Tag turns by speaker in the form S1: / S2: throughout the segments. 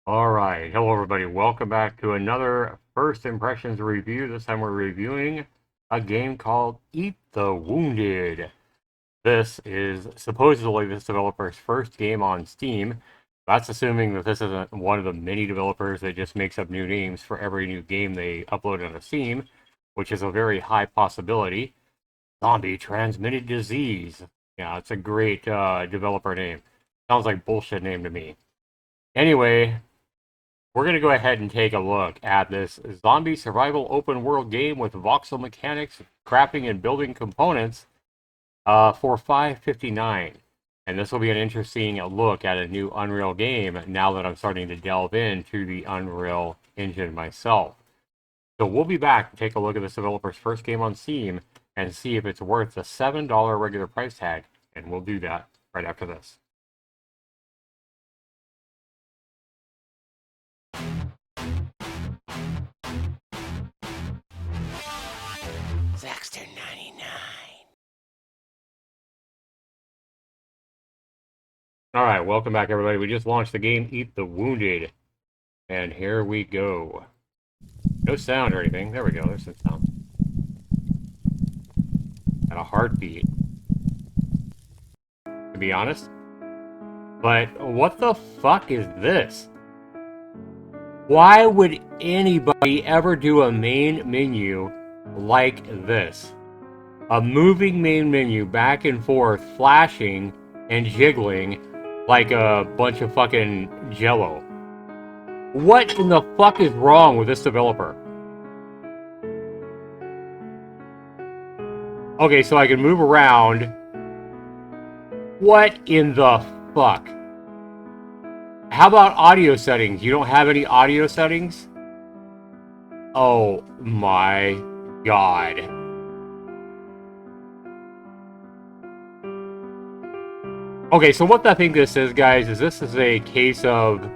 S1: Alright, hello everybody, welcome back to another First Impressions review. This time we're reviewing a game called Eat the Wounded. This is supposedly this developer's first game on Steam. That's assuming that this isn't one of the many developers that just makes up new names for every new game they upload onto Steam, which is a very high possibility. Zombie Transmitted Disease. Yeah, it's a great developer name. Sounds like bullshit name to me. Anyway, we're going to go ahead and take a look at this zombie survival open world game with voxel mechanics, crafting and building components for $5.59. And this will be an interesting look at a new Unreal game now that I'm starting to delve into the Unreal Engine myself. So we'll be back to take a look at this developer's first game on Steam and see if it's worth the $7 regular price tag. And we'll do that right after this.
S2: Zaxter 99.
S1: Alright, welcome back everybody. We just launched the game Eat the Wounded. And here we go. No sound or anything. There we go. There's some sound. Got a heartbeat. To be honest. But what the fuck is this? Why would anybody ever do a main menu like this? A moving main menu back and forth, flashing and jiggling like a bunch of fucking jello. What in the fuck is wrong with this developer? Okay, so I can move around. What in the fuck? How about audio settings? You don't have any audio settings? Oh my god. Okay, so what I think this is, guys, is this is a case of...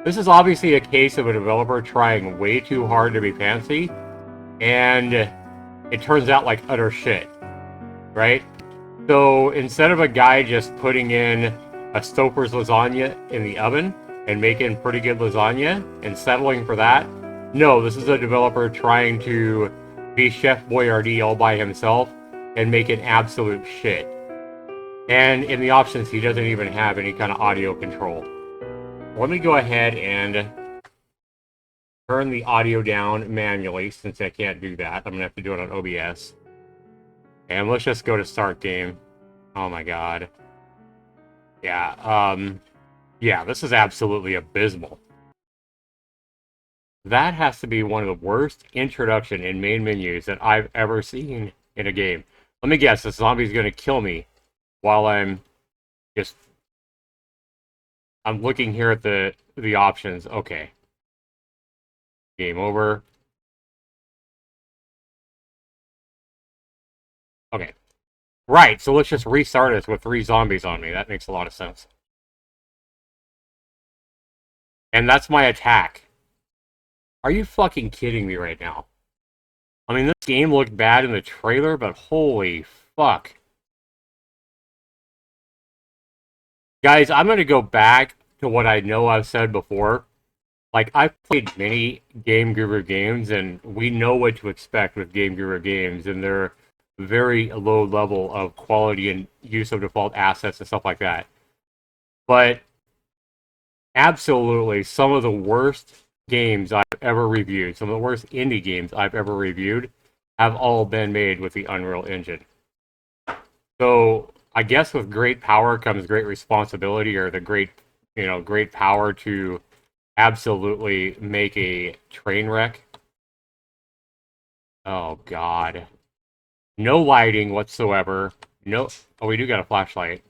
S1: This is obviously a case of a developer trying way too hard to be fancy, and it turns out like utter shit, right? So instead of a guy just putting in a Stouffer's lasagna in the oven and making pretty good lasagna and settling for that, no, this is a developer trying to be Chef Boyardee all by himself and making absolute shit. And in the options, he doesn't even have any kind of audio control. Let me go ahead and turn the audio down manually, since I can't do that. I'm going to have to do it on OBS. And let's just go to start game. Oh my god. Yeah, yeah, this is absolutely abysmal. That has to be one of the worst introduction in main menus that I've ever seen in a game. Let me guess, this zombie's going to kill me while I'm just... I'm looking here at the options. Okay. Game over. Okay. Right, so let's just restart us with 3 zombies on me. That makes a lot of sense. And that's my attack. Are you fucking kidding me right now? I mean, this game looked bad in the trailer, but holy fuck. Guys, I'm going to go back to what I know I've said before. Like, I've played many Game Guru games, and we know what to expect with Game Guru games, and they're very low level of quality and use of default assets and stuff like that. But absolutely, some of the worst games I've ever reviewed, some of the worst indie games I've ever reviewed, have all been made with the Unreal Engine. So I guess with great power comes great responsibility, or the great power to absolutely make a train wreck. Oh god. No lighting whatsoever. No. Oh, we do got a flashlight.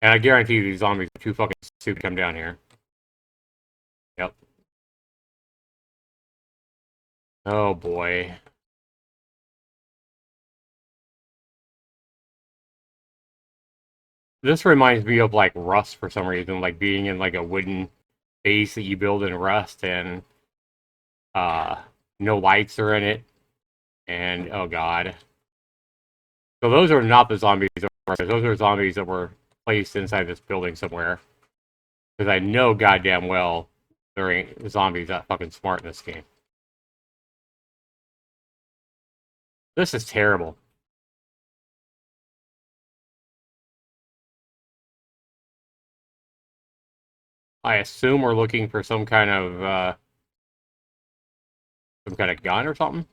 S1: And I guarantee you these zombies are too fucking stupid to come down here. Yep. Oh boy. This reminds me of like Rust for some reason, like being in like a wooden base that you build in Rust, and no lights are in it. And oh god. So those are not the zombies that were, those are zombies that were placed inside this building somewhere. Because I know goddamn well there ain't zombies that fucking smart in this game. This is terrible. I assume we're looking for some kind of gun or something.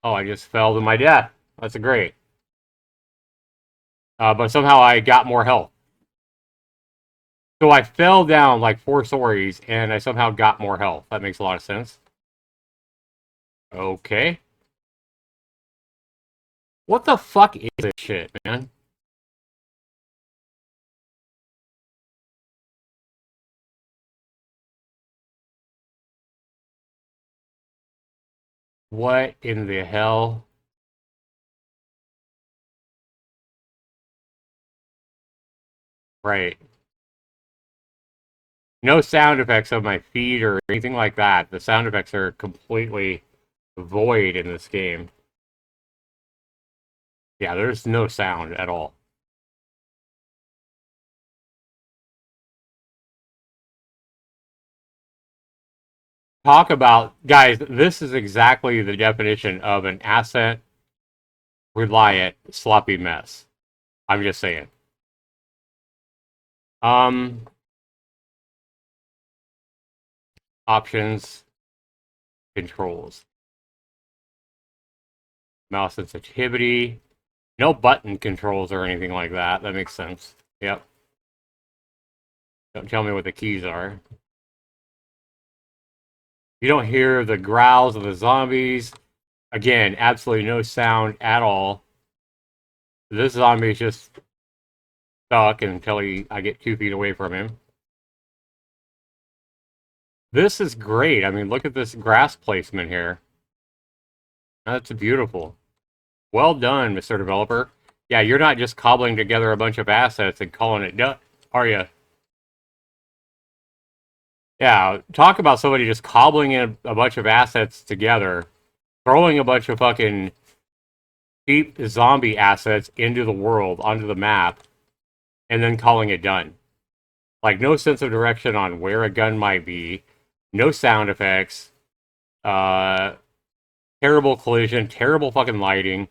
S1: Oh, I just fell to my death. That's great. But somehow I got more health. So I fell down like 4 stories, and I somehow got more health. That makes a lot of sense. Okay. What the fuck is this shit, man? What in the hell? Right. No sound effects on my feed or anything like that. The sound effects are completely void in this game. Yeah, there's no sound at all. Talk about, guys, this is exactly the definition of an asset reliant sloppy mess. I'm just saying. Options, controls, mouse sensitivity. No button controls or anything like that. That makes sense. Yep. Don't tell me what the keys are. You don't hear the growls of the zombies. Again, absolutely no sound at all. This zombie is just stuck until I get 2 feet away from him. This is great. I mean, look at this grass placement here. That's beautiful. Well done, Mr. Developer. Yeah, you're not just cobbling together a bunch of assets and calling it done, are you? Yeah, talk about somebody just cobbling in a bunch of assets together, throwing a bunch of fucking cheap zombie assets into the world, onto the map, and then calling it done. Like, no sense of direction on where a gun might be, no sound effects, terrible collision, terrible fucking lighting,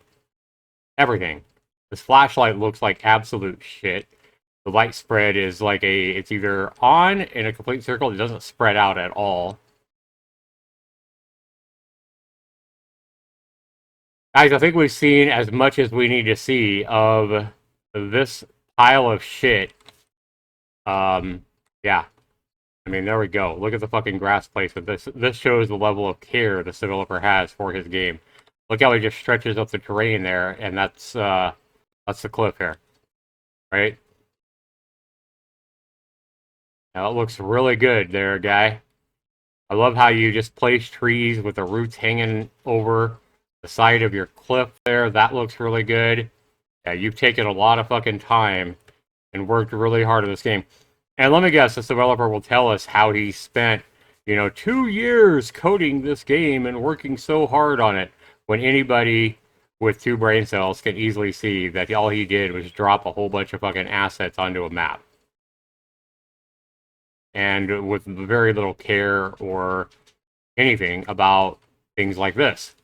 S1: everything. This flashlight looks like absolute shit. The light spread is like it's either on in a complete circle, it doesn't spread out at all. Guys, I think we've seen as much as we need to see of this pile of shit. Yeah. I mean, there we go. Look at the fucking grass placement. This shows the level of care this developer has for his game. Look how he just stretches up the terrain there, and that's the cliff here. Right? Now, it looks really good there, guy. I love how you just place trees with the roots hanging over the side of your cliff there. That looks really good. Yeah, you've taken a lot of fucking time and worked really hard on this game. And let me guess, this developer will tell us how he spent, 2 years coding this game and working so hard on it, when anybody with 2 brain cells can easily see that all he did was drop a whole bunch of fucking assets onto a map. And with very little care or anything about things like this.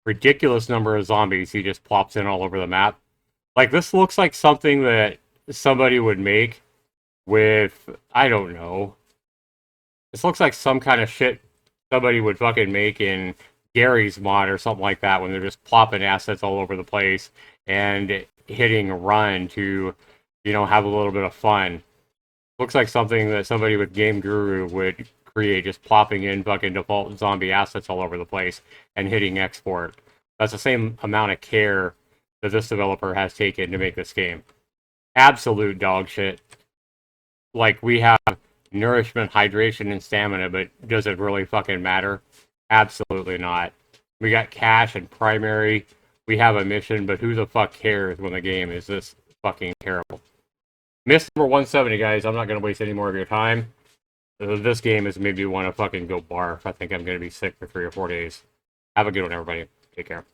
S1: Ridiculous number of zombies he just plops in all over the map. Like, this looks like something that somebody would make with, I don't know. This looks like some kind of shit somebody would fucking make in Gary's mod or something like that, when they're just plopping assets all over the place and hitting run to, have a little bit of fun. Looks like something that somebody with Game Guru would create, just plopping in fucking default zombie assets all over the place and hitting export. That's the same amount of care that this developer has taken to make this game. Absolute dog shit. Like, we have nourishment, hydration, and stamina, but does it really fucking matter? Absolutely not. We got cash and primary. We have a mission, but who the fuck cares when the game is this fucking terrible? Miss number 170, guys. I'm not going to waste any more of your time. This game is made me want to fucking go barf. I think I'm going to be sick for 3 or 4 days. Have a good one, everybody. Take care.